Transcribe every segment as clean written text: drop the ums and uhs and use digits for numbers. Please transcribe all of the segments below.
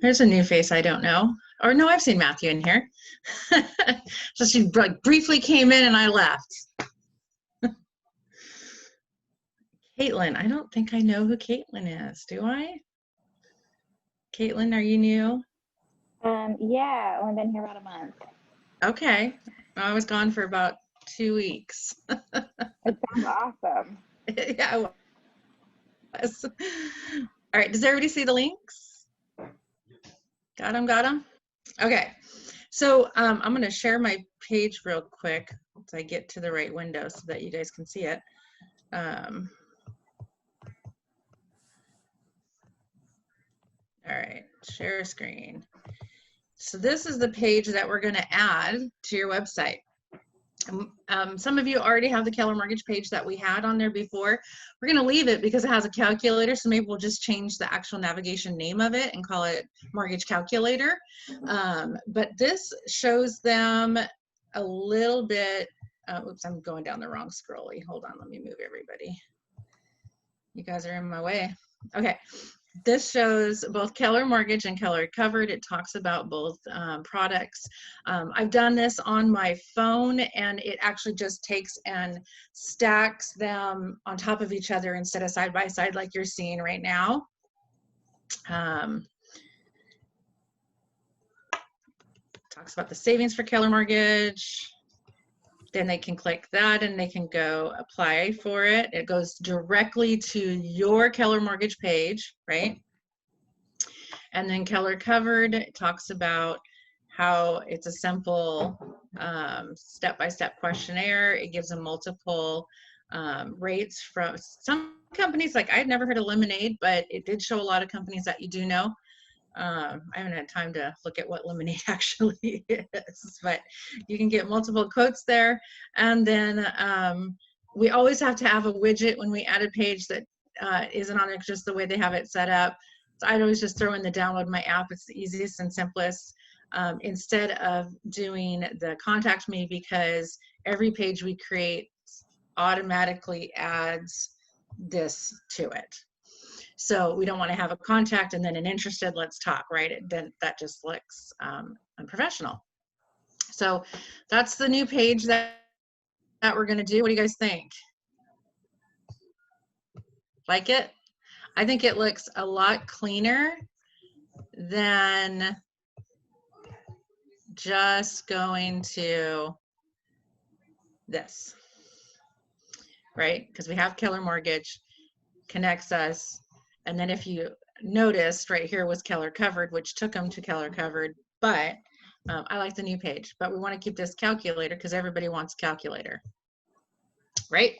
There's a new face I don't know. Or no, I've seen Matthew in here. So she briefly came in and I left. Caitlin, I don't think I know who Caitlin is, do I? Caitlin, are you new? Yeah, only been here about a month. Okay. I was gone for about 2 weeks. It sounds awesome. Yeah, I was. All right, does everybody see the links? Got them, got them? Okay, so I'm going to share my page real quick once I get to the right window so that you guys can see it. All right, share screen. So this is the page that we're going to add to your website. Some of you already have the Keller Mortgage page that we had on there before. We're going to leave it because it has a calculator, so maybe we'll just change the actual navigation name of it and call it Mortgage Calculator. But this shows them a little bit, oops, I'm going down the wrong scrolly. Hold on, let me move everybody. You guys are in my way. Okay. This shows both Keller Mortgage and Keller Covered. It talks about both products. I've done this on my phone, and it actually just takes and stacks them on top of each other instead of side by side like you're seeing right now. Talks about the savings for Keller Mortgage. Then they can click that and they can go apply for it. It goes directly to your Keller Mortgage page, right? And then Keller Covered talks about how it's a simple step-by-step questionnaire. It gives them multiple rates from some companies. Like I had never heard of Lemonade, but it did show a lot of companies that you do know. I haven't had time to look at what Lemonade actually is, but you can get multiple quotes there. And then we always have to have a widget when we add a page that isn't on it just the way they have it set up. So I'd always just throw in the download my app. It's the easiest and simplest instead of doing the contact me, because every page we create automatically adds this to it. So we don't want to have a contact and then an interested, let's talk, right? Then that just looks unprofessional. So that's the new page that we're going to do. What do you guys think? Like it? I think it looks a lot cleaner than just going to this, right? Because we have Keller Mortgage, connects us. And then if you noticed right here was Keller Covered, which took them to Keller Covered, but I like the new page, but we want to keep this calculator because everybody wants calculator, right?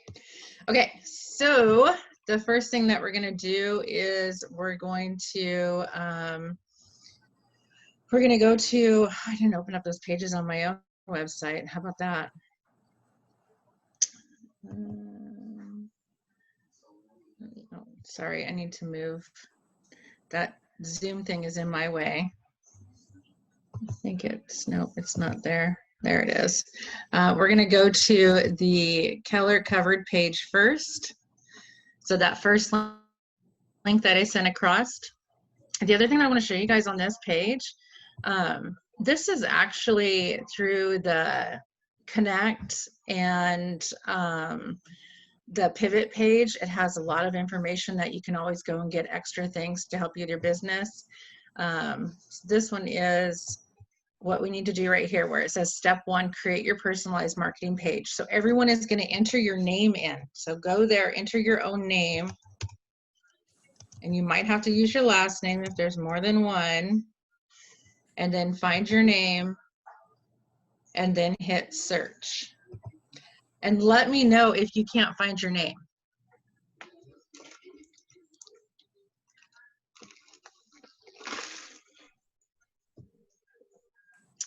Okay, so the first thing that we're going to do is we're going to go to, I didn't open up those pages on my own website. How about that? Oh, sorry, I need to move. That Zoom thing is in my way. I think it's, nope, it's not there. There it is. We're going to go to the Keller Covered page first. So that first link that I sent across. The other thing I want to show you guys on this page, this is actually through the Connect and the Pivot page. It has a lot of information that you can always go and get extra things to help you with your business. This one is what we need to do right here, where it says step 1, create your personalized marketing page. So everyone is going to enter your name in. So go there, enter your own name, and you might have to use your last name if there's more than one, and then find your name and then hit search. And let me know if you can't find your name.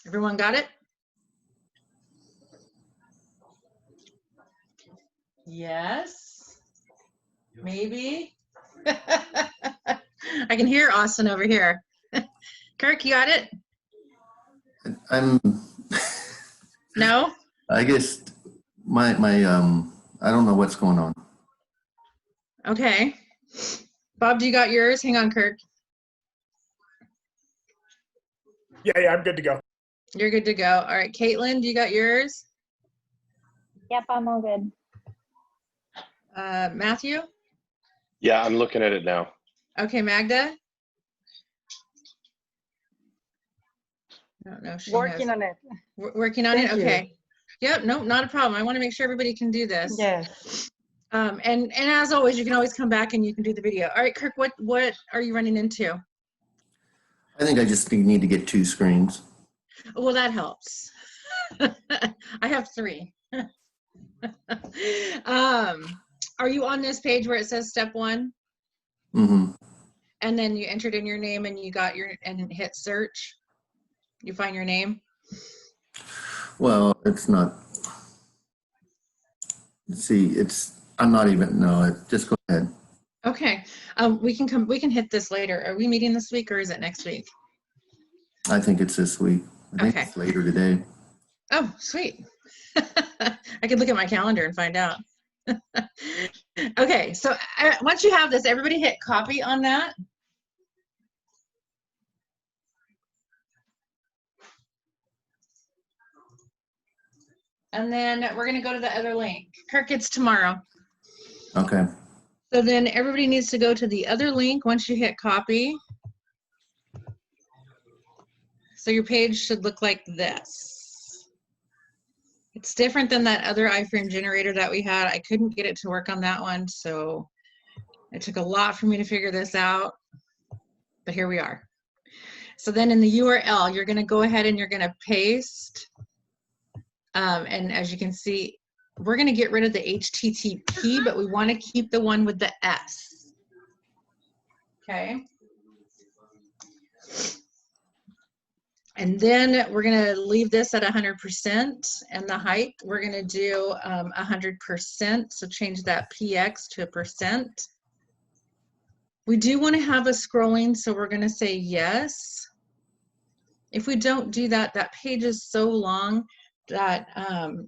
Everyone got it? Yes, maybe. I can hear Austin over here. Kirk, you got it? No? I guess my I don't know what's going on. Okay. Bob, do you got yours? Hang on, Kirk. Yeah, I'm good to go. You're good to go. All right, Caitlin, you got yours? Yep, I'm all good. Matthew? Yeah, I'm looking at it now. Okay, Magda? I don't know if she Working has. on it. Working on it? Thank you. Okay. Yep, no, not a problem. I want to make sure everybody can do this. Yes. And as always, you can always come back and you can do the video. All right, Kirk, what are you running into? I think I just need to get 2 screens. Well, that helps. I have 3. Are you on this page where it says step 1? Mm-hmm. And then you entered in your name and you got and hit search? You find your name? Well, it's not. See, I'm not even, no, just go ahead. Okay. We can hit this later. Are we meeting this week or is it next week? I think it's this week. I think Okay. it's later today. Oh, sweet. I could look at my calendar and find out. Okay, so once you have this, everybody hit copy on that. And then we're going to go to the other link. Kirk, it's tomorrow. Okay. So then everybody needs to go to the other link once you hit copy. So your page should look like this. It's different than that other iframe generator that we had. I couldn't get it to work on that one, so it took a lot for me to figure this out, but here we are. So then in the URL, you're gonna go ahead and you're gonna paste, and as you can see, we're gonna get rid of the HTTP, but we wanna keep the one with the S, okay? And then we're gonna leave this at 100%, and the height, we're gonna do 100%, so change that PX to a %. We do wanna have a scrolling, so we're gonna say yes. If we don't do that, that page is so long that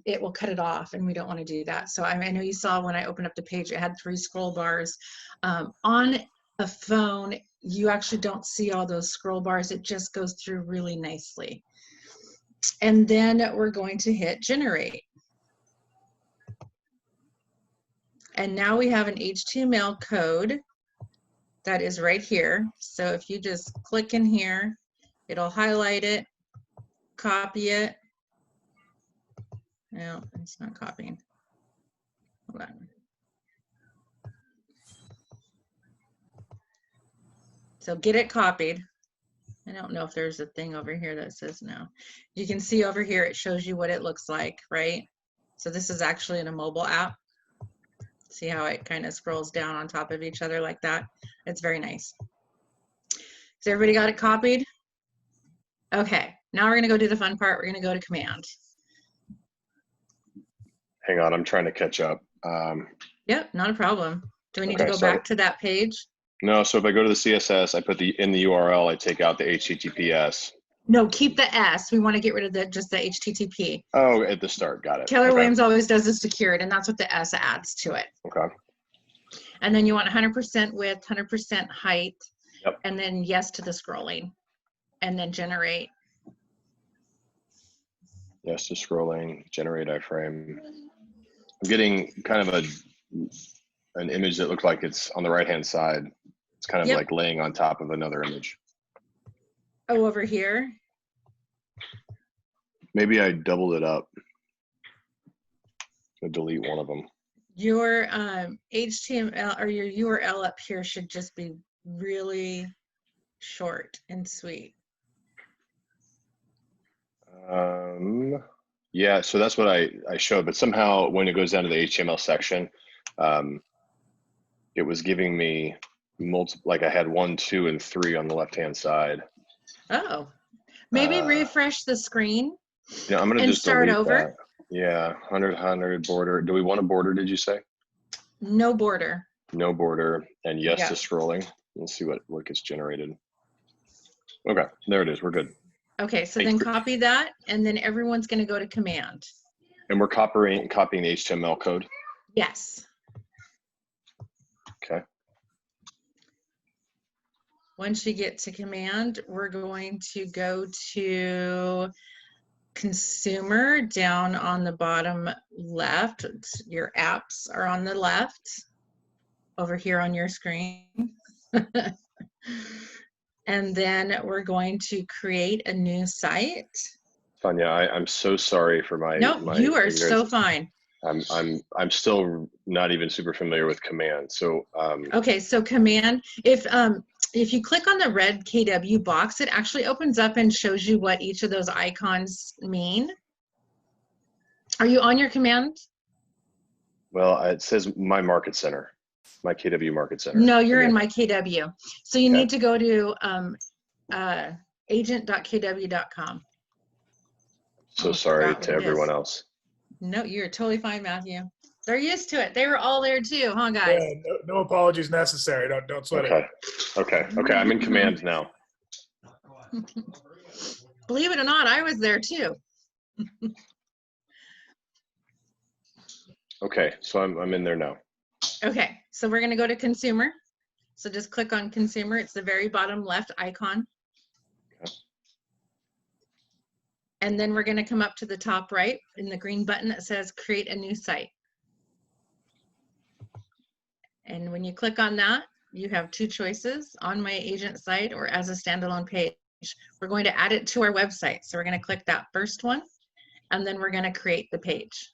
it will cut it off, and we don't wanna do that. So I know you saw when I opened up the page, it had 3 scroll bars. On a phone, you actually don't see all those scroll bars. It just goes through really nicely. And then we're going to hit generate. And now we have an HTML code that is right here. So if you just click in here, it'll highlight it, copy it. No, it's not copying. Hold on. So get it copied. I don't know if there's a thing over here that says no. You can see over here, it shows you what it looks like, right? So this is actually in a mobile app. See how it kind of scrolls down on top of each other like that? It's very nice. So everybody got it copied? Okay, now we're gonna go do the fun part. We're gonna go to command. Hang on, I'm trying to catch up. Yep, not a problem. Do we need to Okay, go so- back to that page? No, so if I go to the CSS, I put in the URL, I take out the HTTPS. No, keep the S. We want to get rid of just the HTTP. Oh, at the start, got it. Keller Okay. Williams always does the secured, and that's what the S adds to it. Okay. And then you want 100% width, 100% height, Yep. and then yes to the scrolling, and then generate. Yes to scrolling, generate iframe. I'm getting kind of an image that looks like it's on the right-hand side. It's kind of Yep. like laying on top of another image. Oh, over here. Maybe I doubled it up. I'll delete one of them. Your HTML or your URL up here should just be really short and sweet. Yeah, so that's what I showed, but somehow when it goes down to the HTML section, it was giving me like I had 1, 2, and 3 on the left-hand side. Oh, maybe refresh the screen. Yeah, I'm gonna and just start delete over. that. Yeah, 100 border. Do we want a border? Did you say? No border. No border, and yes Yeah. to scrolling. Let's see what gets generated. Okay, there it is. We're good. Okay, so then copy that, and then everyone's going to go to command. And we're copying the HTML code. Yes. Okay. Once you get to command, we're going to go to consumer down on the bottom left. Your apps are on the left over here on your screen. And then we're going to create a new site. Tanya, I'm so sorry for my Nope, my you are ignorance. so fine. I'm still not even super familiar with command. So Okay, so command, if you click on the red KW box, it actually opens up and shows you what each of those icons mean. Are you on your command? well, it says my market center, my KW market center. No, you're in Command. my KW. So you Okay. need to go to agent.kw.com. So Oh, sorry forgot what to it everyone is. else. No, you're totally fine, Matthew. They're used to it. They were all there too, huh, guys? Yeah, no apologies necessary. Don't sweat Okay. Okay. Okay. I'm in command now. Believe it or not, I was there too. Okay. So I'm in there now. Okay, so we're gonna go to consumer. So just click on consumer. It's the very bottom left icon. Okay. And then we're gonna come up to the top right in the green button that says create a new site. And when you click on that, you have two choices, on my agent site or as a standalone page. We're going to add it to our website. So we're gonna click that first one, and then we're gonna create the page.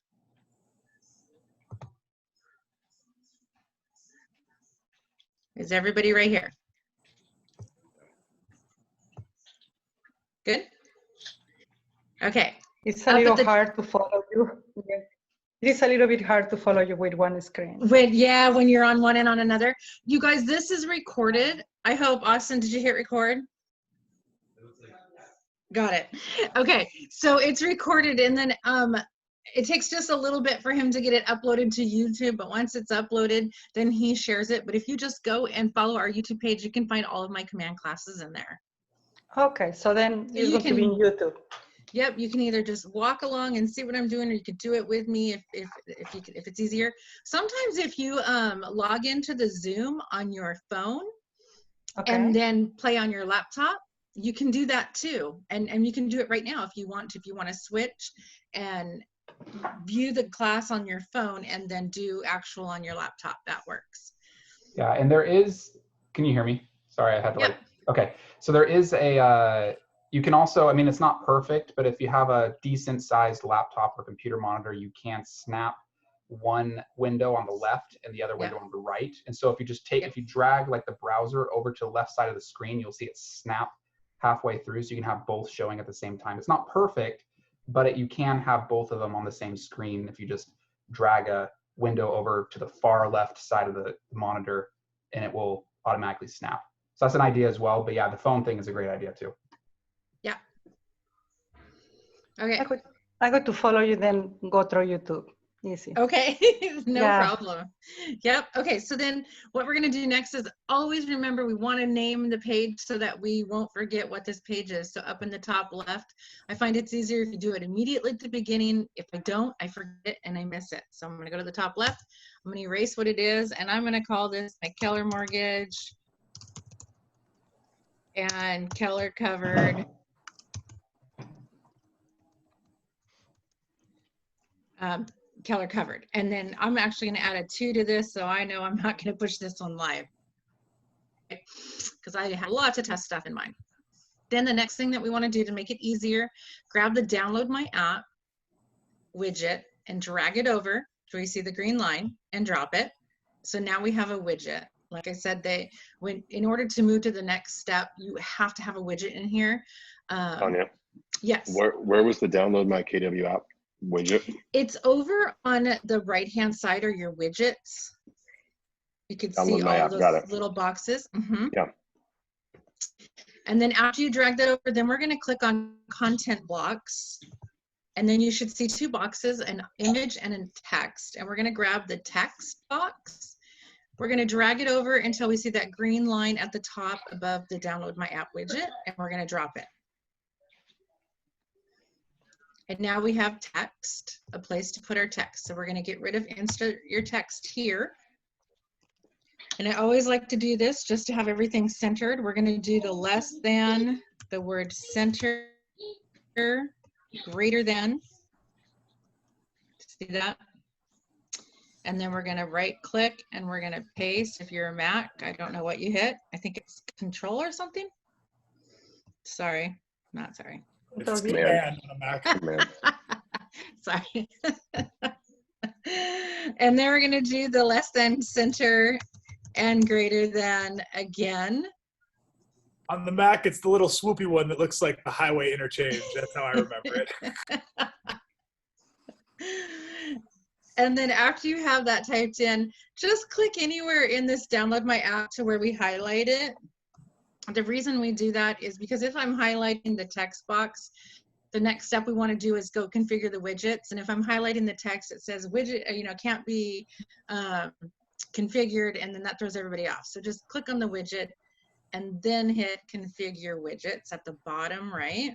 Is everybody right here? Good? Okay. It's a Up at little the- hard to follow you. Yeah. It is a little bit hard to follow you with one screen. When you're on one and on another. You guys, this is recorded. I hope, Austin, did you hit record? Got it. Okay, so it's recorded, and then it takes just a little bit for him to get it uploaded to YouTube, but once it's uploaded, then he shares it. But if you just go and follow our YouTube page, you can find all of my command classes in there. Okay, so then So it's you going to be in YouTube. Yep, you can either just walk along and see what I'm doing, or you could do it with me if it's easier. Sometimes if you log into the Zoom on your phone Okay. and then play on your laptop, you can do that too. And you can do it right now if you want to switch and view the class on your phone and then do actual on your laptop. That works. Yeah, and there is, can you hear me? Sorry, I had to Yep. okay. So there is a, you can also, I mean, it's not perfect, but if you have a decent sized laptop or computer monitor, you can snap one window on the left and the other window on the right. And so if you just take, if you drag like the browser over to the left side of the screen, you'll see it snap halfway through, so you can have both showing at the same time. It's not perfect, but you can have both of them on the same screen if you just drag a window over to the far left side of the monitor, and it will automatically snap. So that's an idea as well. But yeah, the phone thing is a great idea too. Yeah. Okay. I got to follow you, then go through YouTube. Easy. Okay, no Yeah. problem. Yep. Okay, so then what we're going to do next is always remember we want to name the page so that we won't forget what this page is. So up in the top left, I find it's easier if you do it immediately at the beginning. If I don't, I forget and I miss it. So I'm going to go to the top left. I'm going to erase what it is, and I'm going to call this my Keller Mortgage and Keller Covered. Keller Covered. And then I'm actually going to add a 2 to this, so I know I'm not going to push this one live because I have lots of test stuff in mind. Then the next thing that we want to do to make it easier, grab the download my app widget and drag it over to where you see the green line and drop it. So now we have a widget. Like I said, in order to move to the next step, you have to have a widget in here. Tanya, Yes. where was the download my KW app widget? It's over on the right-hand side are your widgets. You can see Download my all app, those got it. little boxes. Yeah. And then after you drag that over, then we're going to click on content blocks. And then you should see 2 boxes, an image and a text. And we're going to grab the text box. We're going to drag it over until we see that green line at the top above the download my app widget, and we're going to drop it. And now we have text, a place to put our text. So we're going to get rid of insert your text here. And I always like to do this just to have everything centered. We're going to do the less than, the word center, greater than. See that? And then we're going to right click and we're going to paste. If you're a Mac, I don't know what you hit. I think it's Control or something. Sorry, not sorry. It's Command. command on a Mac. Command. Sorry. And then we're going to do the less than, center, and greater than again. On the Mac, it's the little swoopy one that looks like the highway interchange. That's how I remember it. And then after you have that typed in, just click anywhere in this download my app to where we highlight it. The reason we do that is because if I'm highlighting the text box, the next step we want to do is go configure the widgets. And if I'm highlighting the text, it says widget, you know, can't be configured, and then that throws everybody off. So just click on the widget and then hit configure widgets at the bottom right.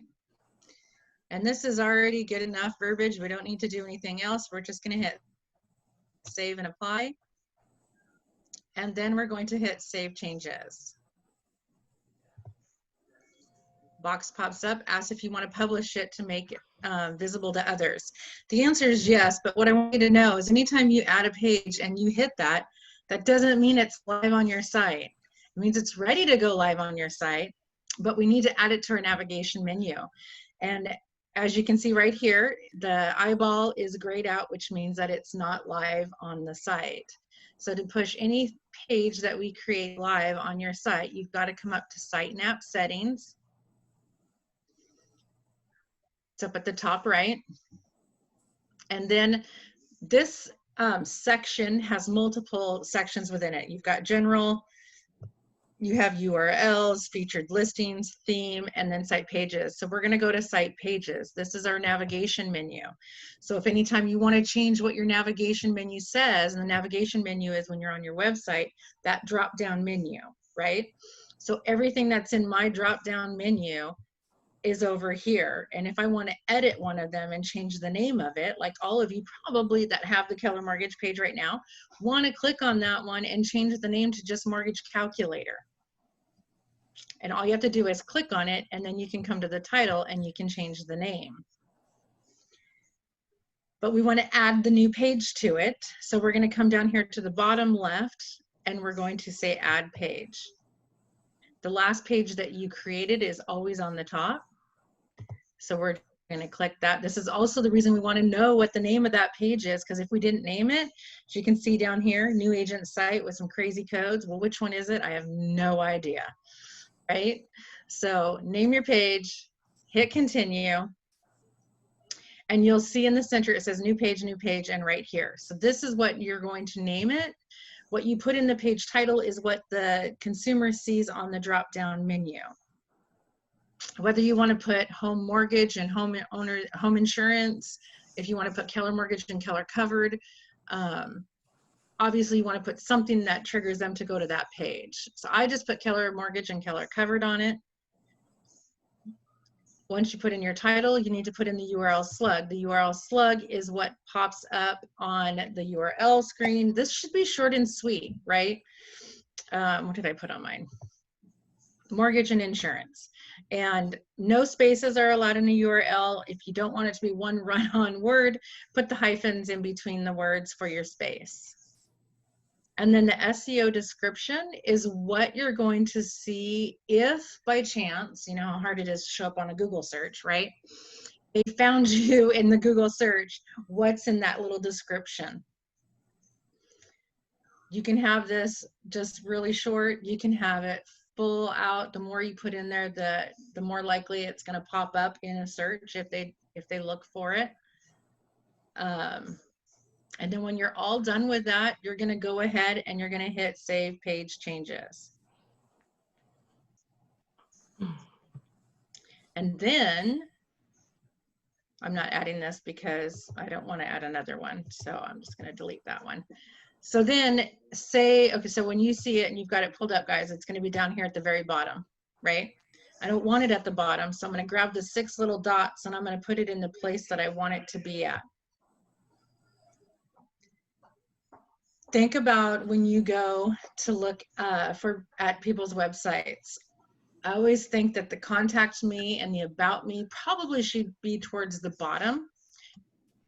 And this is already good enough verbiage. We don't need to do anything else. We're just going to hit save and apply. And then we're going to hit save changes. Box pops up, asks if you want to publish it to make it visible to others. The answer is yes, but what I want you to know is anytime you add a page and you hit that, that doesn't mean it's live on your site. It means it's ready to go live on your site, but we need to add it to our navigation menu. And as you can see right here, the eyeball is grayed out, which means that it's not live on the site. So to push any page that we create live on your site, you've got to come up to Site Nav Settings. It's up at the top right. And then this section has multiple sections within it. You've got general, you have URLs, featured listings, theme, and then site pages. So we're going to go to site pages. This is our navigation menu. So if anytime you want to change what your navigation menu says, and the navigation menu is when you're on your website, that drop down menu, right? So everything that's in my drop down menu is over here. And if I want to edit one of them and change the name of it, like all of you probably that have the Keller Mortgage page right now, want to click on that one and change the name to just Mortgage Calculator. And all you have to do is click on it, and then you can come to the title and you can change the name. But we want to add the new page to it. So we're going to come down here to the bottom left and we're going to say add page. The last page that you created is always on the top. So we're going to click that. This is also the reason we want to know what the name of that page is, because if we didn't name it, as you can see down here, new agent site with some crazy codes. Well, which one is it? I have no idea, right? So name your page, hit continue, and you'll see in the center it says new page, and right here. So this is what you're going to name it. What you put in the page title is what the consumer sees on the drop-down menu. Whether you want to put home mortgage and home insurance, if you want to put Keller Mortgage and Keller Covered, obviously you want to put something that triggers them to go to that page. So I just put Keller Mortgage and Keller Covered on it. Once you put in your title, you need to put in the URL slug. The URL slug is what pops up on the URL screen. This should be short and sweet, right? What did I put on mine? Mortgage and insurance. And no spaces are allowed in a URL. If you don't want it to be one run-on word, put the hyphens in between the words for your space. And then the SEO description is what you're going to see if by chance, you know how hard it is to show up on a Google search, right? They found you in the Google search, what's in that little description. You can have this just really short. You can have it full out. The more you put in there, the more likely it's going to pop up in a search if they look for it. And then when you're all done with that, you're going to go ahead and you're going to hit save page changes. And then I'm not adding this because I don't want to add another one. So I'm just going to delete that one. So then say, okay, so when you see it and you've got it pulled up, guys, it's going to be down here at the very bottom, right? I don't want it at the bottom. So I'm going to grab the 6 little dots and I'm going to put it in the place that I want it to be at. think about when you go to look at people's websites. I always think that the contact me and the about me probably should be towards the bottom.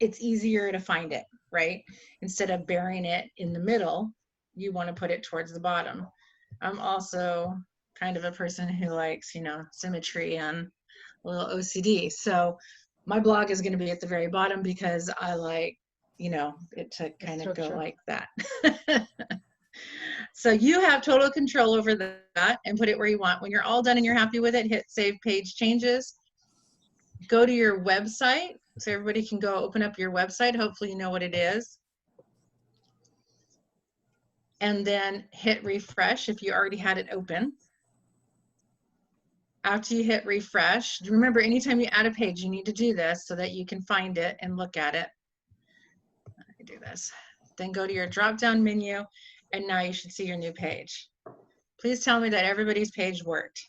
It's easier to find it, right? Instead of burying it in the middle, you want to put it towards the bottom. I'm also kind of a person who likes, you know, symmetry and a little OCD. So my blog is going to be at the very bottom because I like, you know, it to kind of go Structure. like that. So you have total control over that and put it where you want. When you're all done and you're happy with it, hit save page changes. Go to your website so everybody can go open up your website. Hopefully you know what it is. And then hit refresh if you already had it open. After you hit refresh, remember anytime you add a page, you need to do this so that you can find it and look at it. Let me do this. Then go to your drop-down menu, and now you should see your new page. Please tell me that everybody's page worked.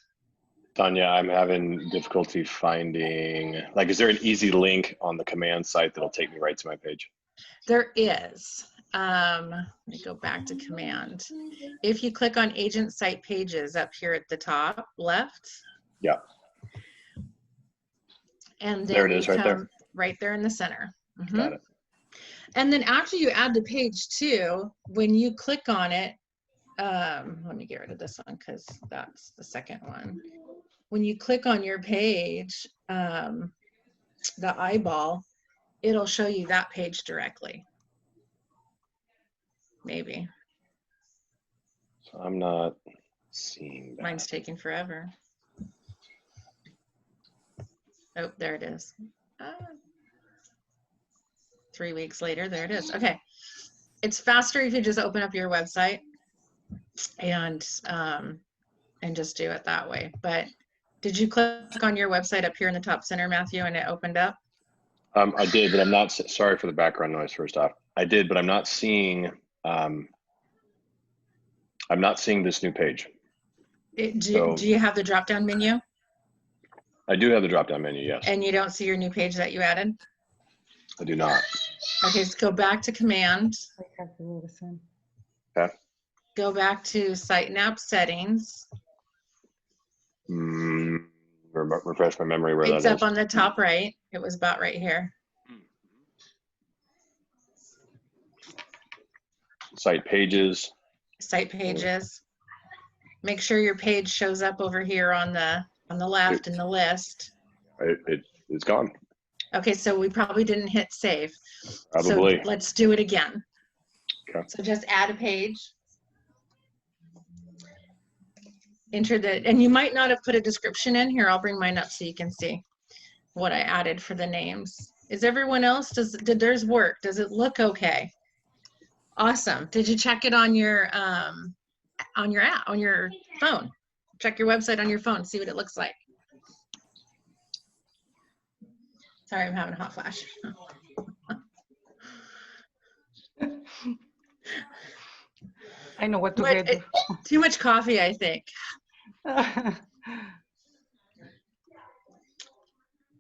Tanya, I'm having difficulty finding, like, is there an easy link on the command site that'll take me right to my page? There is. Let me go back to command. If you click on agent site pages up here at the top left. Yeah. And then There it is, you right there. come right there in the center. Mhm. Got it. And then after you add the page too, when you click on it, let me get rid of this one because that's the second one. When you click on your page, the eyeball, it'll show you that page directly. Maybe. So I'm not seeing that. Mine's taking forever. Oh, there it is. 3 weeks later, there it is. Okay. It's faster if you just open up your website and just do it that way. But did you click on your website up here in the top center, Matthew, and it opened up? I did, but I'm not, sorry for the background noise first off. I did, but I'm not seeing this new page. Do you have the drop-down menu? I do have the drop-down menu, yes. And you don't see your new page that you added? I do not. Okay, so go back to command. I have to do the same. Okay. Go back to site and app settings. Refresh my memory where It's that up is. on the top right. It was about right here. Site pages. Site pages. Make sure your page shows up over here on the left in the list. It's gone. Okay, so we probably didn't hit save. Probably. So let's do it again. Okay. So just add a page. Enter the, and you might not have put a description in here. I'll bring mine up so you can see what I added for the names. Is everyone else, did theirs work? Does it look okay? Awesome. Did you check it on your app, on your phone? Check your website on your phone, see what it looks like. Sorry, I'm having a hot flash. I know what to get. Too much coffee, I think.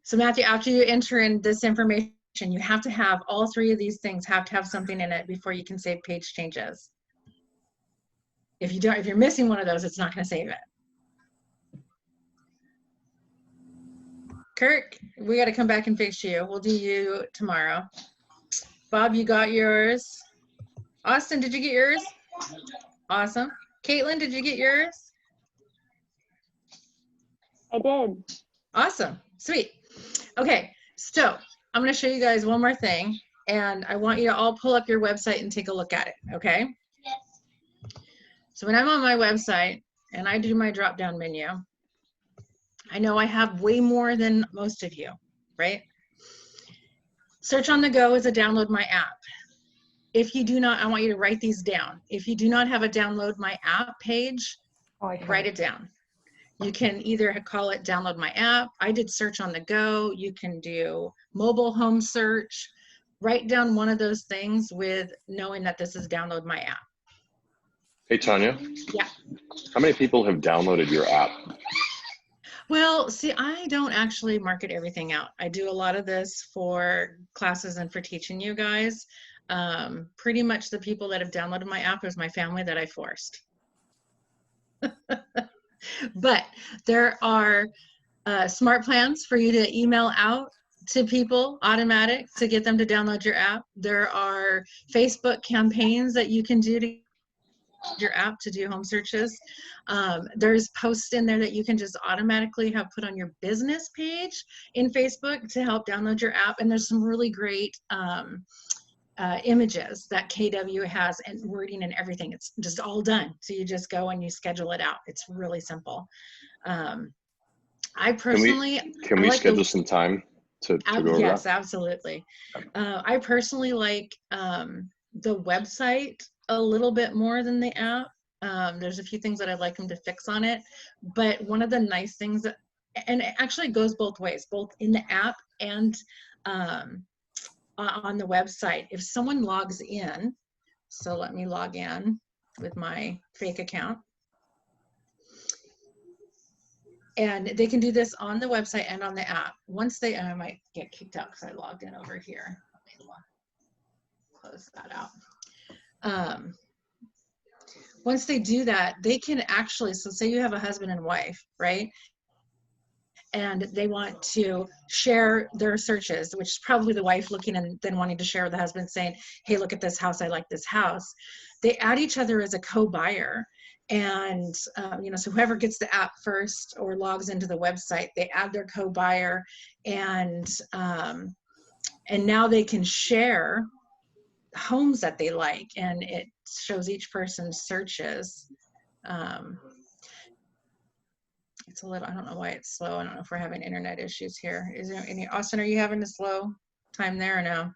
So Matthew, after you enter in this information, you have to have all three of these things have to have something in it before you can save page changes. If you don't, if you're missing one of those, it's not going to save it. Kirk, we got to come back and fix you. We'll do you tomorrow. Bob, you got yours. Austin, did you get yours? Awesome. Caitlin, did you get yours? I did. Awesome. Sweet. Okay, so I'm going to show you guys one more thing, and I want you to all pull up your website and take a look at it, okay? Yes. So when I'm on my website and I do my drop-down menu, I know I have way more than most of you, right? Search on the go is a download my app. If you do not, I want you to write these down. If you do not have a download my app page, write it down. You can either call it download my app. I did search on the go. You can do mobile home search. Write down one of those things with knowing that this is download my app. Hey, Tanya. Yeah. How many people have downloaded your app? Well, see, I don't actually market everything out. I do a lot of this for classes and for teaching you guys. Pretty much the people that have downloaded my app is my family that I forced. But there are smart plans for you to email out to people, automatic, to get them to download your app. There are Facebook campaigns that you can do to your app to do home searches. There's posts in there that you can just automatically have put on your business page in Facebook to help download your app. And there's some really great images that KW has and wording and everything. It's just all done. So you just go and you schedule it out. It's really simple. I personally Can we like schedule some time to go over yes, that? absolutely. I personally like the website a little bit more than the app. There's a few things that I'd like them to fix on it, but one of the nice things that, and it actually goes both ways, both in the app and on the website. If someone logs in, so let me log in with my fake account. And they can do this on the website and on the app. Once they, and I might get kicked out because I logged in over here. Let me close that out. Once they do that, they can actually, so say you have a husband and wife, right? And they want to share their searches, which is probably the wife looking and then wanting to share with the husband saying, hey, look at this house, I like this house. They add each other as a co-buyer. And, you know, so whoever gets the app first or logs into the website, they add their co-buyer, and now they can share homes that they like, and it shows each person's searches. It's a little, I don't know why it's slow. I don't know if we're having internet issues here. Is there any, Austin, are you having a slow time there or no?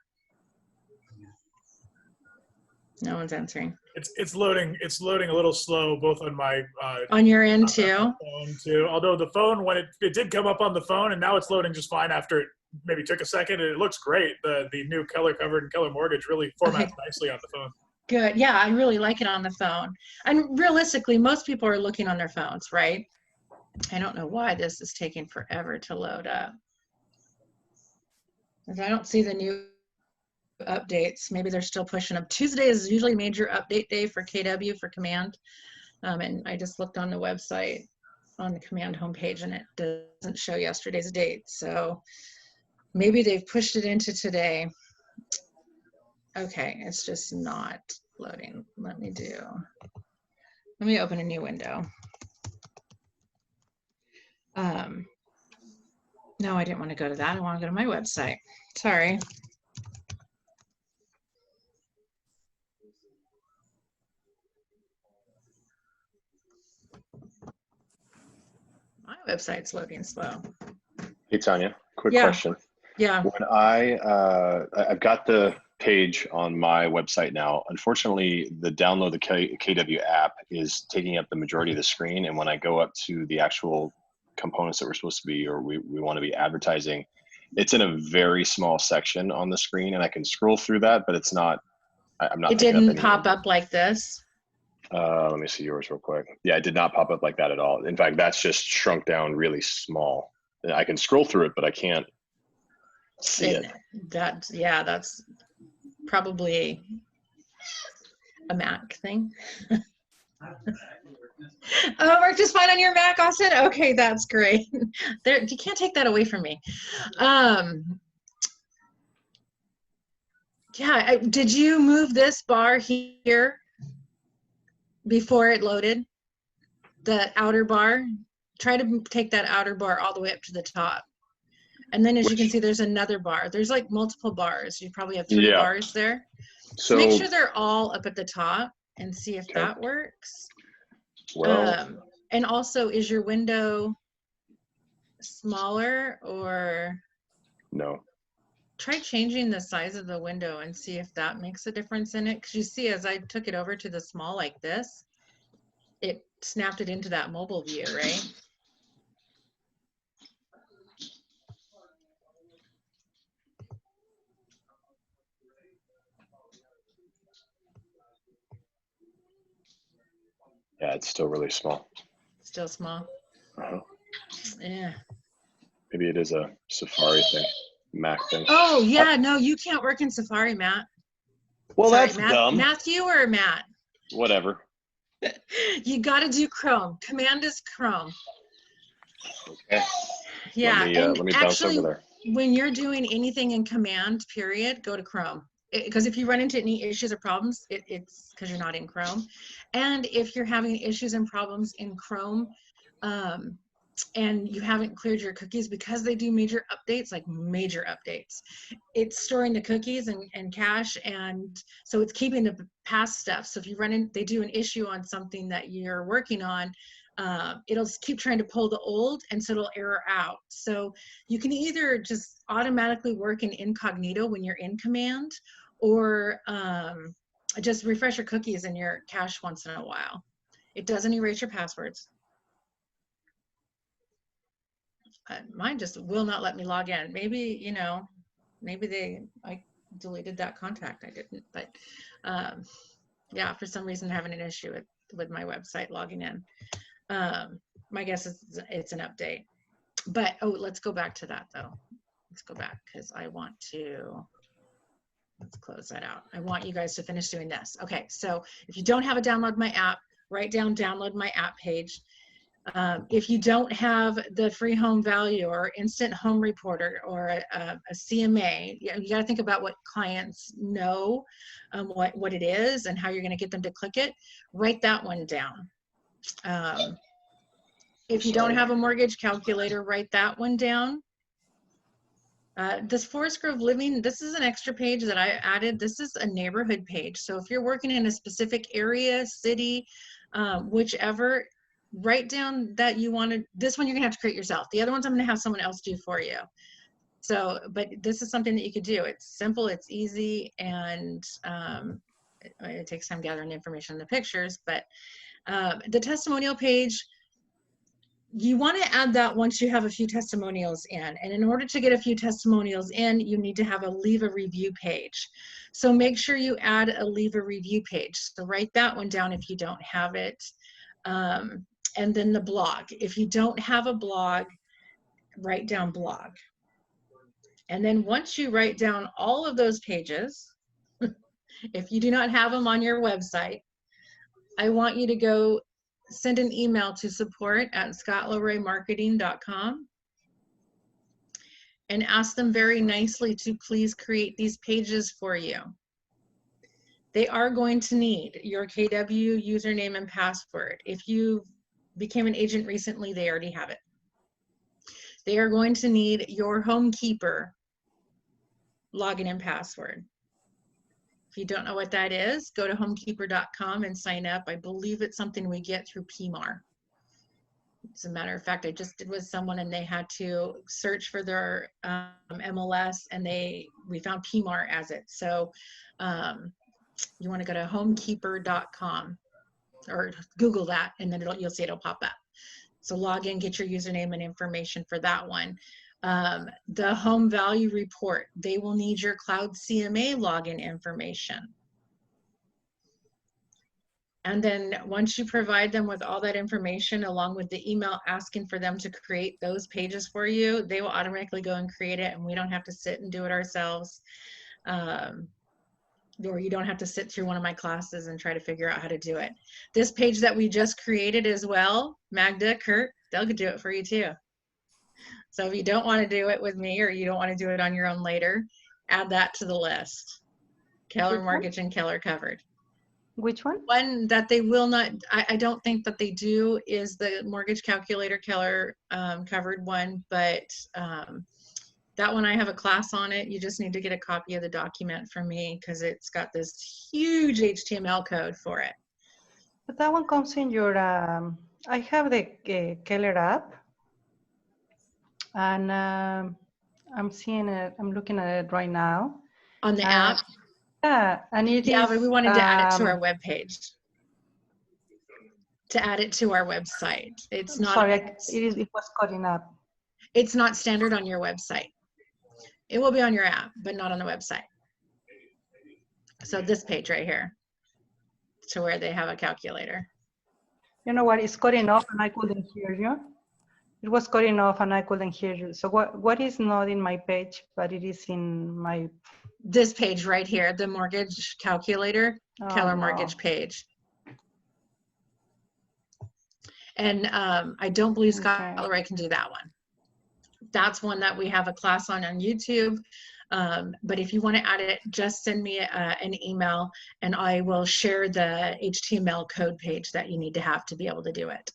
No one's answering. It's loading. It's loading a little slow, both on my On your end too? phone too. Although the phone, when it did come up on the phone, and now it's loading just fine after it maybe took a second. And it looks great. The new Keller covered and Keller Mortgage really formats nicely on the phone. Good. Yeah, I really like it on the phone. And realistically, most people are looking on their phones, right? I don't know why this is taking forever to load up. Because I don't see the new updates. Maybe they're still pushing them. Tuesday is usually major update day for KW, for Command. And I just looked on the website on the Command homepage and it doesn't show yesterday's date. So maybe they've pushed it into today. Okay, it's just not loading. Let me open a new window. No, I didn't want to go to that. I want to go to my website. Sorry. My website's loading slow. Hey, Tanya, quick Yeah. question. Yeah. When I've got the page on my website now, unfortunately, the download the KW app is taking up the majority of the screen. And when I go up to the actual components that we're supposed to be, or we want to be advertising, it's in a very small section on the screen, and I can scroll through that, but it's not, I'm not. It didn't pop up like this. Let me see yours real quick. Yeah, it did not pop up like that at all. In fact, that's just shrunk down really small. I can scroll through it, but I can't see it. Yeah, that's probably a Mac thing. Oh, it worked just fine on your Mac, Austin? Okay, that's great. There, you can't take that away from me. Yeah, did you move this bar here before it loaded? The outer bar? Try to take that outer bar all the way up to the top. And then as you can see, there's another bar. There's like multiple bars. You probably have 3 bars there. So make sure they're all up at the top and see if that works. Well, and also, is your window smaller or? No. Try changing the size of the window and see if that makes a difference in it. Because you see, as I took it over to the small like this, it snapped it into that mobile view, right? Yeah, it's still really small. Still small. Yeah. Maybe it is a Safari thing, Mac thing. Oh, yeah, no, you can't work in Safari, Matt. Well, Sorry, that's dumb. Matthew or Matt? Whatever. You got to do Chrome. Command is Chrome. Okay. Yeah, Let me bounce actually, over there. when you're doing anything in Command, period, go to Chrome. Because if you run into any issues or problems, it's because you're not in Chrome. And if you're having issues and problems in Chrome, and you haven't cleared your cookies, because they do major updates, like major updates, it's storing the cookies and cache, and so it's keeping the past stuff. So if you run in, they do an issue on something that you're working on, it'll keep trying to pull the old, and so it'll error out. So you can either just automatically work in incognito when you're in Command, or just refresh your cookies in your cache once in a while. It doesn't erase your passwords. Mine just will not let me log in. Maybe, you know, maybe I deleted that contact. I didn't, but yeah, for some reason having an issue with my website logging in. My guess is it's an update. But oh, let's go back to that though. Let's go back because I want to, let's close that out. I want you guys to finish doing this. Okay, so if you don't have a download my app, write down download my app page. If you don't have the free home value or instant home reporter or a CMA, you got to think about what clients know, what it is and how you're going to get them to click it. Write that one down. If you don't have a mortgage calculator, write that one down. This Forest Grove Living, this is an extra page that I added. This is a neighborhood page. So if you're working in a specific area, city, whichever, write down that you wanted. This one you're gonna have to create yourself. The other ones I'm gonna have someone else do for you. So, but this is something that you could do. It's simple, it's easy, and it takes time gathering information in the pictures, but the testimonial page, you want to add that once you have a few testimonials in. And in order to get a few testimonials in, you need to have a leave a review page. So make sure you add a leave a review page. So write that one down if you don't have it. And then the blog. If you don't have a blog, write down blog. And then once you write down all of those pages, if you do not have them on your website, I want you to go send an email to support@scottlowraymarketing.com and ask them very nicely to please create these pages for you. They are going to need your KW username and password. If you became an agent recently, they already have it. They are going to need your HomeKeeper login and password. If you don't know what that is, go to homekeeper.com and sign up. I believe it's something we get through PMAR. As a matter of fact, I just did with someone and they had to search for their MLS and we found PMAR as it. So you want to go to homekeeper.com or Google that, and then you'll see it'll pop up. So log in, get your username and information for that one. The home value report, they will need your cloud CMA login information. And then once you provide them with all that information along with the email asking for them to create those pages for you, they will automatically go and create it, and we don't have to sit and do it ourselves. Or you don't have to sit through one of my classes and try to figure out how to do it. This page that we just created as well, Magda, Kurt, they'll do it for you too. So if you don't want to do it with me or you don't want to do it on your own later, add that to the list. Keller Mortgage and Keller Covered. Which one? One that they will not, I don't think that they do, is the Mortgage Calculator Keller Covered one, but that one I have a class on it. You just need to get a copy of the document from me because it's got this huge HTML code for it. But that one comes in your, I have the Keller app, and I'm seeing it, I'm looking at it right now. On the app? Yeah, and it Yeah, is, but we wanted to add it to our webpage. To add it to our website. It's not. Sorry, it was cutting up. It's not standard on your website. It will be on your app, but not on the website. So this page right here, to where they have a calculator. You know what? It's cutting off, and I couldn't hear you. It was cutting off, and I couldn't hear you. So what is not in my page, but it is in my this page right here, the mortgage calculator, Keller no. mortgage page. And I don't believe Scott Okay. Leroy can do that one. That's one that we have a class on YouTube. But if you want to add it, just send me an email and I will share the HTML code page that you need to have to be able to do it.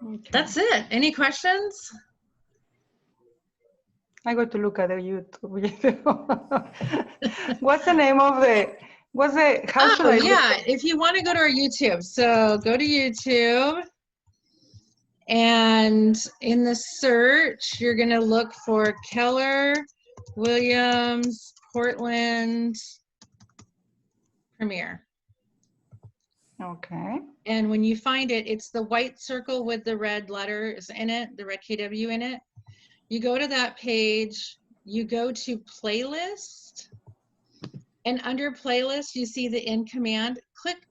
Okay. That's it. Any questions? I go to look at the YouTube. What's the name of the, how should I look? Yeah, if you want to go to our YouTube, so go to YouTube and in the search, you're going to look for Keller Williams Portland Premier. Okay. And when you find it, it's the white circle with the red letters in it, the red KW in it. You go to that page, you go to playlist, and under playlist, you see the in command, click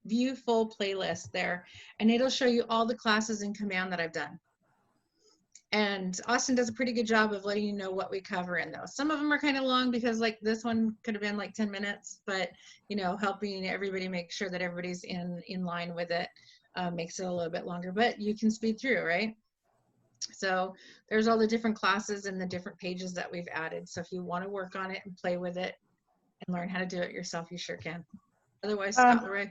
view full playlist there, and it'll show you all the classes in command that I've done. And Austin does a pretty good job of letting you know what we cover in those. Some of them are kind of long because like this one could have been like 10 minutes, but you know, helping everybody make sure that everybody's in line with it makes it a little bit longer, but you can speed through, right? So there's all the different classes and the different pages that we've added. So if you want to work on it and play with it and learn how to do it yourself, you sure can. Otherwise, Scott Leroy.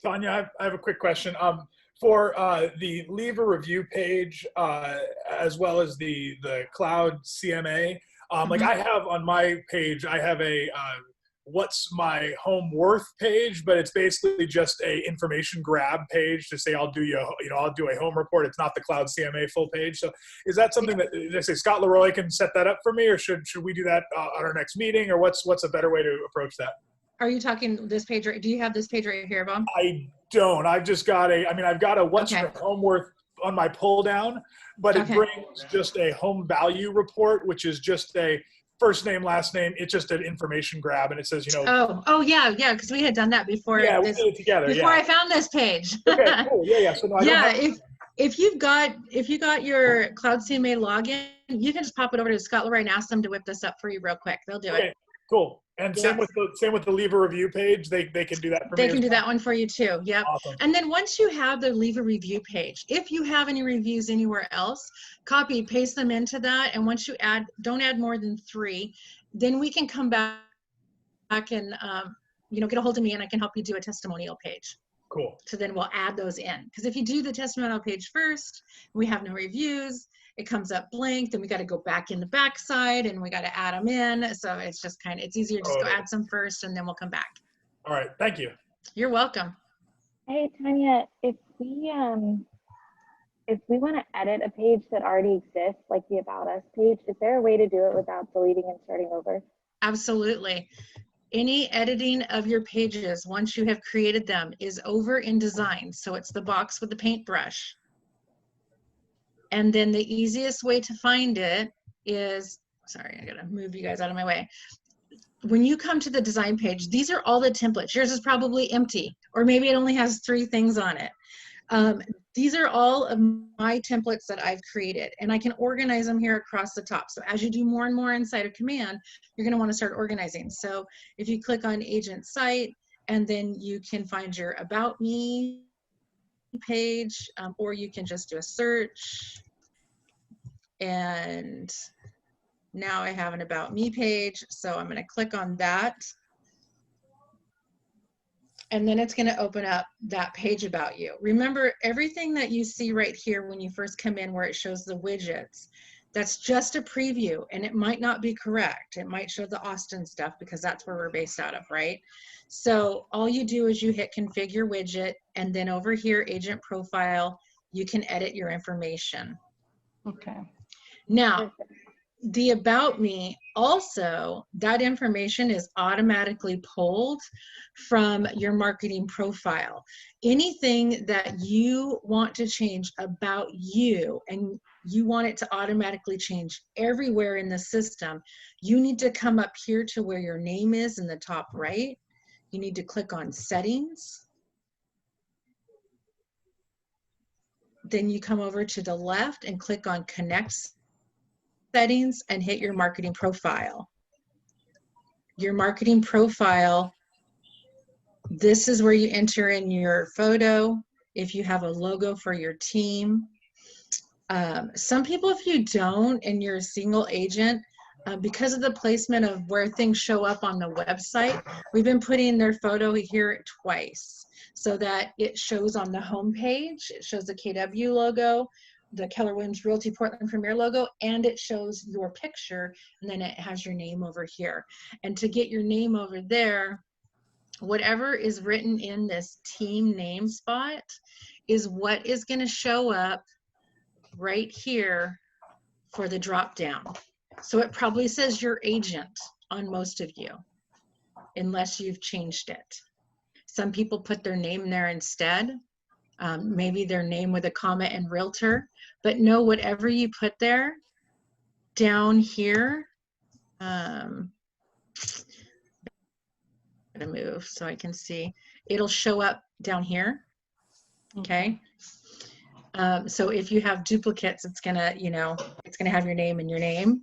Tanya, I have a quick question. For the leave a review page, as well as the cloud CMA, like I have on my page, I have a what's my home worth page, but it's basically just a information grab page to say I'll do I'll do a home report. It's not the cloud CMA full page. So is that something that, let's say, Scott Leroy can set that up for me, or should we do that on our next meeting, or what's a better way to approach that? Are you talking this page right? Do you have this page right here, Bob? I don't. I've just got I've got a what's your home worth on my pull down, but it brings just a home value report, which is just a first name, last name. It's just an information grab, and it says, Oh yeah, because we had done that before. Yeah, we did it together. Before I found this page. Okay, cool. Yeah. So no, if you got your Cloud CMA login, you can just pop it over to Scott Leroy and ask them to whip this up for you real quick. They'll do it. Cool. And same with the leave a review page. They can do that for me. They can do that one for you too. Yep. Awesome. And then once you have the leave a review page, if you have any reviews anywhere else, copy, paste them into that. And once you don't add more than 3, then we can come back and get a hold of me and I can help you do a testimonial page. Cool. So then we'll add those in. Because if you do the testimonial page first, we have no reviews, it comes up blank, then we got to go back in the backside and we got to add them in. So it's just it's easier to just go add some first and then we'll come back. All right. Thank you. You're welcome. Hey, Tanya, if we want to edit a page that already exists, like the About Us page, is there a way to do it without deleting and starting over? Absolutely. Any editing of your pages, once you have created them, is over in design. So it's the box with the paintbrush. And then the easiest way to find it is, sorry, I gotta move you guys out of my way. When you come to the design page, these are all the templates. Yours is probably empty, or maybe it only has 3 things on it. These are all of my templates that I've created, and I can organize them here across the top. So as you do more and more inside of Command, you're gonna wanna start organizing. So if you click on Agent Site, and then you can find your About Me page, or you can just do a search. And now I have an About Me page, so I'm going to click on that. And then it's going to open up that page about you. Remember, everything that you see right here when you first come in where it shows the widgets, that's just a preview, and it might not be correct. It might show the Austin stuff because that's where we're based out of, right? So all you do is you hit Configure Widget, and then over here, Agent Profile, you can edit your information. Okay. Now, the About Me, also, that information is automatically pulled from your marketing profile. Anything that you want to change about you and you want it to automatically change everywhere in the system, you need to come up here to where your name is in the top right. You need to click on Settings. then you come over to the left and click on Connect Settings and hit your marketing profile. Your marketing profile, this is where you enter in your photo, if you have a logo for your team. Some people, if you don't and you're a single agent, because of the placement of where things show up on the website, we've been putting their photo here twice so that it shows on the home page. It shows the KW logo, the Keller Williams Realty Portland Premier logo, and it shows your picture, and then it has your name over here. And to get your name over there, whatever is written in this team name spot is what is going to show up right here for the drop down. So it probably says your agent on most of you, unless you've changed it. Some people put their name there instead, maybe their name with a comma and realtor, but no, whatever you put there down here, I'm gonna move so I can see, it'll show up down here, okay? So if you have duplicates, it's gonna, you know, it's gonna have your name and your name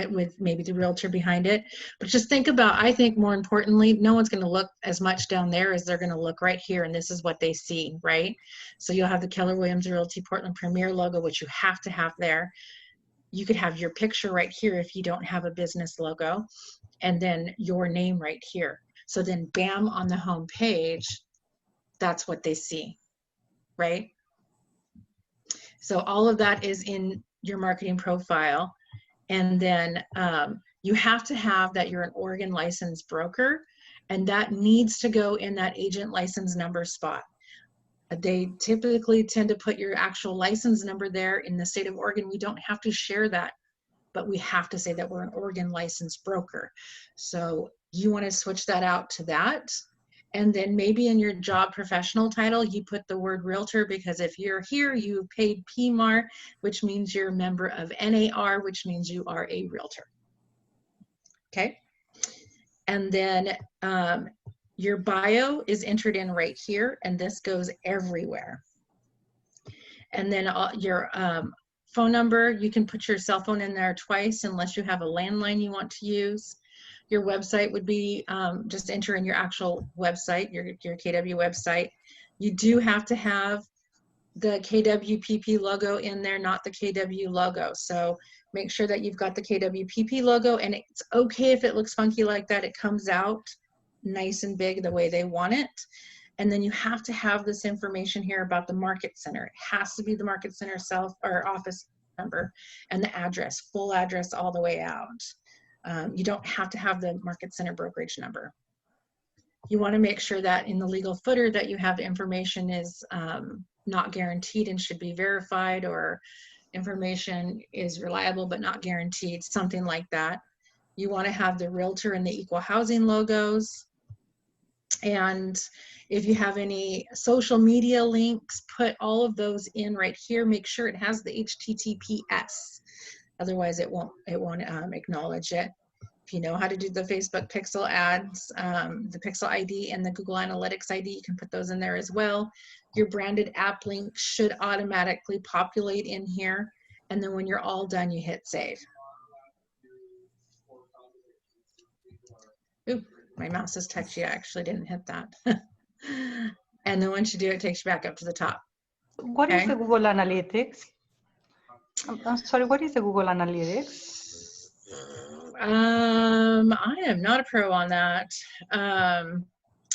with maybe the realtor behind it. But just think about, I think more importantly, no one's gonna look as much down there as they're gonna look right here, and this is what they see, right? So you'll have the Keller Williams Realty Portland Premier logo, which you have to have there. You could have your picture right here if you don't have a business logo, and then your name right here. So then bam, on the home page, that's what they see, right? So all of that is in your marketing profile. And then you have to have that you're an Oregon licensed broker, and that needs to go in that agent license number spot. They typically tend to put your actual license number there. In the state of Oregon, we don't have to share that, but we have to say that we're an Oregon licensed broker. So you want to switch that out to that. And then maybe in your job professional title, you put the word realtor, because if you're here, you paid PMAR, which means you're a member of NAR, which means you are a realtor. Okay. And then your bio is entered in right here, and this goes everywhere. And then your phone number, you can put your cell phone in there twice unless you have a landline you want to use. Your website would be, just enter in your actual website, your KW website. You do have to have the KWPP logo in there, not the KW logo. So make sure that you've got the KWPP logo, and it's okay if it looks funky like that. It comes out nice and big the way they want it. And then you have to have this information here about the market center. It has to be the market center or office number and the address, full address all the way out. You don't have to have the market center brokerage number. You want to make sure that in the legal footer that you have information is not guaranteed and should be verified, or information is reliable but not guaranteed, something like that. You want to have the realtor and the equal housing logos. And if you have any social media links, put all of those in right here. Make sure it has the HTTPS. Otherwise, it won't acknowledge it. If you know how to do the Facebook pixel ads, the pixel ID and the Google Analytics ID, you can put those in there as well. Your branded app link should automatically populate in here. And then when you're all done, you hit save. Ooh, my mouse is touchy. I actually didn't hit that. And then once you do, it takes you back up to the top. What is the Google Analytics? I'm sorry, what is the Google Analytics? I am not a pro on that.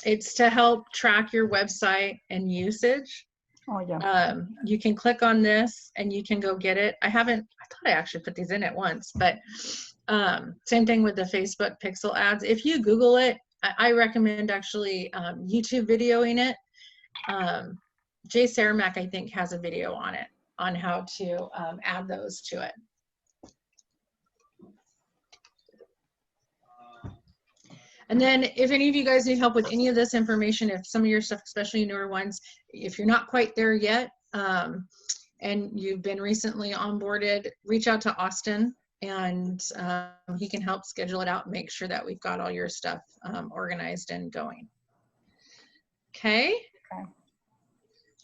It's to help track your website and usage. Oh, yeah. You can click on this and you can go get it. I thought I actually put these in at once, but same thing with the Facebook pixel ads. If you Google it, I recommend actually YouTube videoing it. Jay Saramac, I think, has a video on it, on how to add those to it. And then if any of you guys need help with any of this information, if some of your stuff, especially newer ones, if you're not quite there yet and you've been recently onboarded, reach out to Austin, and he can help schedule it out and make sure that we've got all your stuff organized and going. Okay?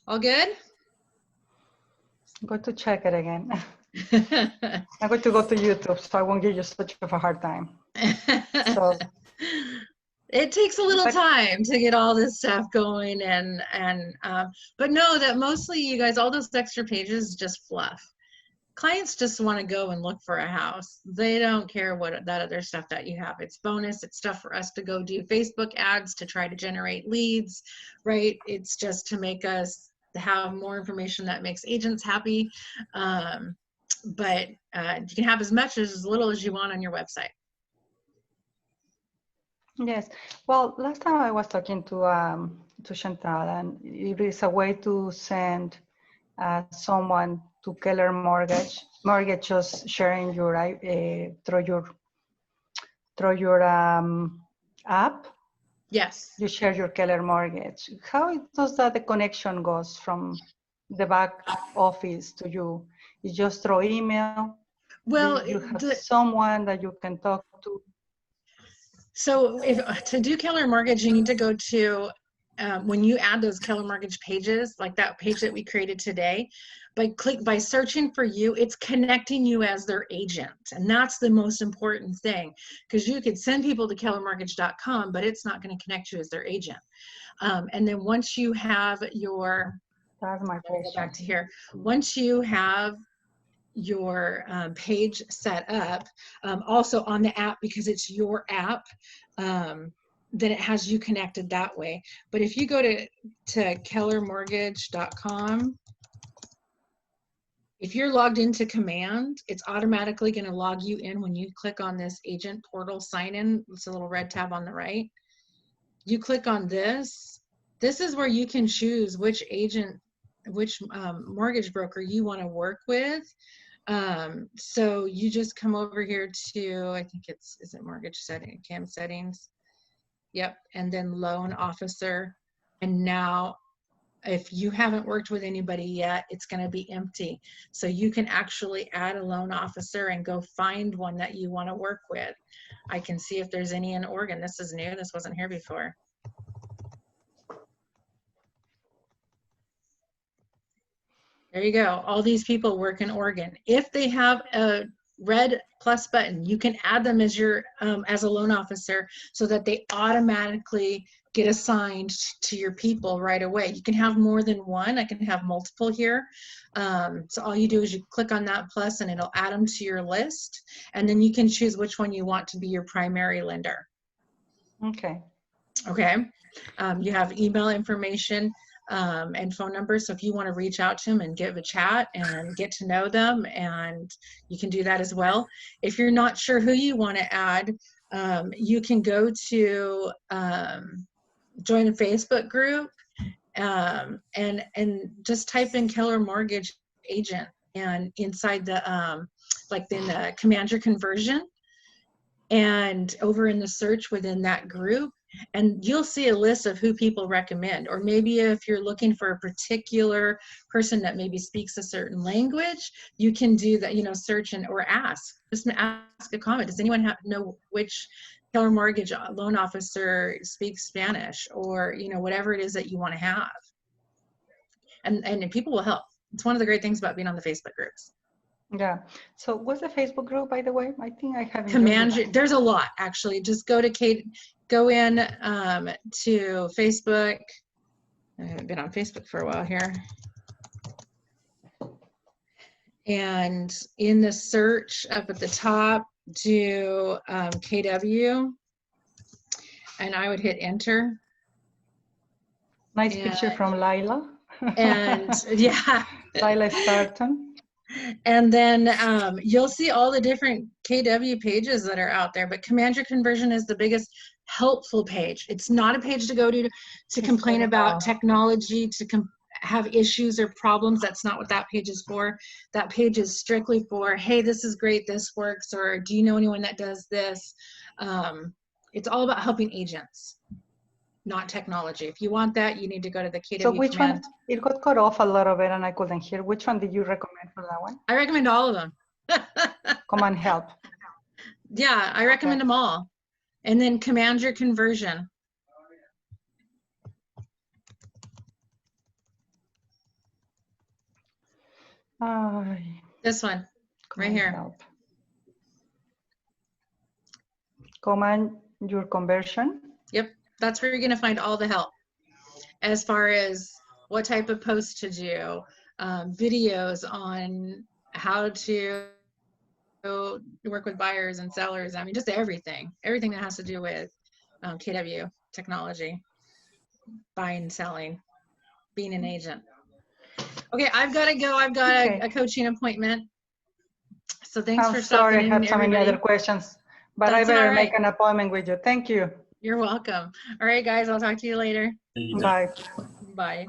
All good? I'm going to check it again. I'm going to go to YouTube, so I won't give you such of a hard time. So it takes a little But- time to get all this stuff going but know that mostly you guys, all those extra pages is just fluff. Clients just want to go and look for a house. They don't care what that other stuff that you have. It's bonus. It's stuff for us to go do Facebook ads to try to generate leads, right? It's just to make us have more information that makes agents happy. But you can have as much as little as you want on your website. yes, well, last time I was talking to Chantal, and it is a way to send someone to Keller Mortgage just sharing your through your app. Yes. You share your Keller Mortgage. How does that the connection goes from the back office to you? It's just through email. Well, you have someone that you can talk to. So to do Keller Mortgage, you need to go to, when you add those Keller Mortgage pages, like that page that we created today, by searching for you, it's connecting you as their agent. And that's the most important thing, because you could send people to kellermortgage.com, but it's not going to connect you as their agent. And then once you have your, That's my question. back to here, once you have your page set up, also on the app, because it's your app, then it has you connected that way. But if you go to kellermortgage.com, if you're logged into Command, it's automatically going to log you in when you click on this agent portal sign in. It's a little red tab on the right. You click on this. This is where you can choose which agent, which mortgage broker you want to work with. So you just come over here to, I think is it mortgage setting, CAM settings? Yep. And then loan officer. And now if you haven't worked with anybody yet, it's going to be empty. So you can actually add a loan officer and go find one that you want to work with. I can see if there's any in Oregon. This is new. This wasn't here before. There you go. All these people work in Oregon. If they have a red plus button, you can add them as your as a loan officer so that they automatically get assigned to your people right away. You can have more than one. I can have multiple here. So all you do is you click on that plus and it'll add them to your list. And then you can choose which one you want to be your primary lender. Okay. Okay. You have email information and phone numbers. So if you want to reach out to them and give a chat and get to know them, and you can do that as well. If you're not sure who you want to add, you can go to join a Facebook group and just type in Keller Mortgage Agent, and inside the like in the command your conversion and over in the search within that group, and you'll see a list of who people recommend. Or maybe if you're looking for a particular person that maybe speaks a certain language, you can do that, you know, search and or just ask a comment. Does anyone know which Keller Mortgage loan officer speaks Spanish, or, you know, whatever it is that you want to have. And people will help. It's one of the great things about being on the Facebook groups. Yeah. So what's the Facebook group, by the way? I think I haven't. Command, there's a lot actually. Just go to go in to Facebook. I haven't been on Facebook for a while here. And in the search up at the top, do KW, and I would hit enter. Nice picture from Lila. And yeah. Lila Starton. And then you'll see all the different KW pages that are out there, but Command Your Conversion is the biggest helpful page. It's not a page to go to complain about technology, to have issues or problems. That's not what that page is for. That page is strictly for, hey, this is great, this works, or do you know anyone that does this? It's all about helping agents, not technology. If you want that, you need to go to the KW So which command. one? It got cut off a little bit and I couldn't hear. Which one did you recommend for that one? I recommend all of them. Command help. Yeah, I recommend them all. And then Command Your Conversion. Ay, This one, right command here. help. Command your conversion. Yep, that's where you're gonna find all the help as far as what type of posts to do, videos on how to work with buyers and sellers. I mean, just everything that has to do with KW technology, buying and selling, being an agent. Okay, I've got to go. I've got Okay. a coaching appointment. So thanks I'm for sorry, I stopping have in, so many everybody. other questions, but That's I all better right. make an appointment with you. Thank you. You're welcome. All right, guys, I'll talk to you later. Bye. Bye.